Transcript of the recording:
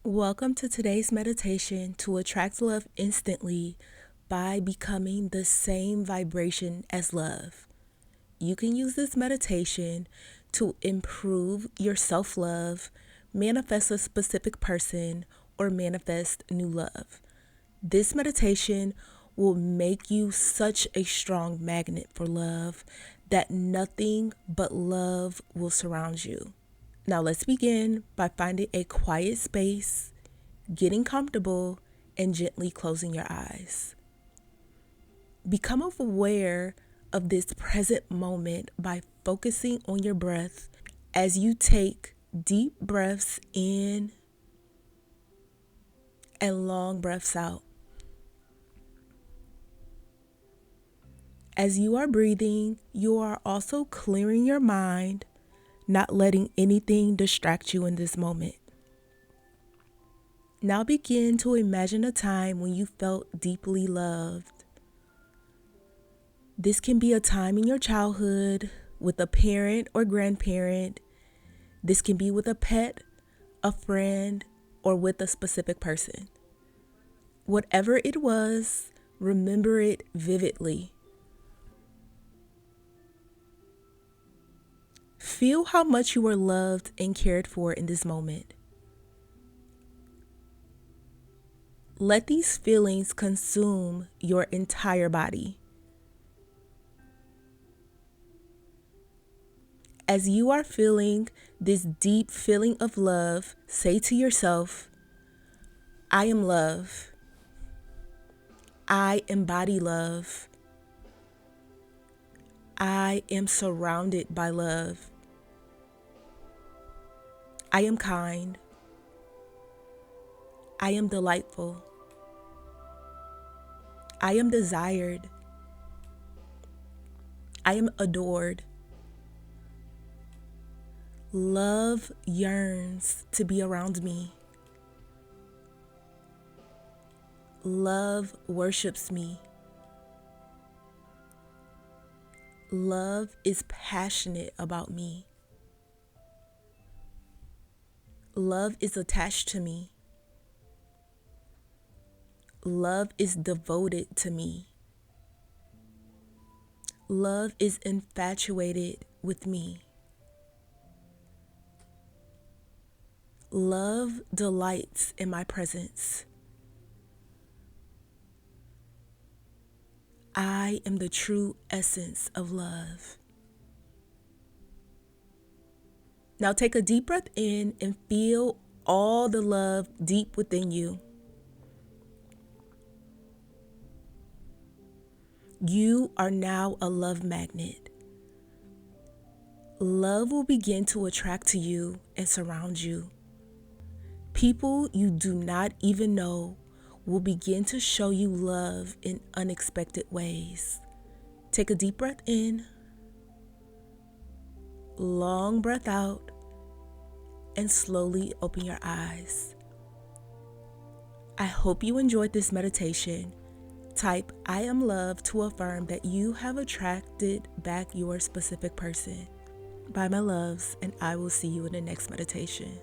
Welcome to today's meditation to attract love instantly by becoming the same vibration as love. You can use this meditation to improve your self-love, manifest a specific person, or manifest new love. This meditation will make you such a strong magnet for love that nothing but love will surround you. Now let's begin by finding a quiet space, getting comfortable, and gently closing your eyes. Become aware of this present moment by focusing on your breath as you take deep breaths in and long breaths out. As you are breathing, you are also clearing your mind, not letting anything distract you in this moment. Now begin to imagine a time when you felt deeply loved. This can be a time in your childhood with a parent or grandparent. This can be with a pet, a friend, or with a specific person. Whatever it was, remember it vividly. Feel how much you were loved and cared for in this moment. Let these feelings consume your entire body. As you are feeling this deep feeling of love, say to yourself, I am love. I embody love. I am surrounded by love. I am kind. I am delightful. I am desired. I am adored. Love yearns to be around me. Love worships me. Love is passionate about me. Love is attached to me. Love is devoted to me. Love is infatuated with me. Love delights in my presence. I am the true essence of love. Now take a deep breath in and feel all the love deep within you. You are now a love magnet. Love will begin to attract to you and surround you. People you do not even know will begin to show you love in unexpected ways. Take a deep breath in, long breath out, and slowly open your eyes. I hope you enjoyed this meditation. Type I am love to affirm that you have attracted back your specific person. Bye, my loves, and I will see you in the next meditation.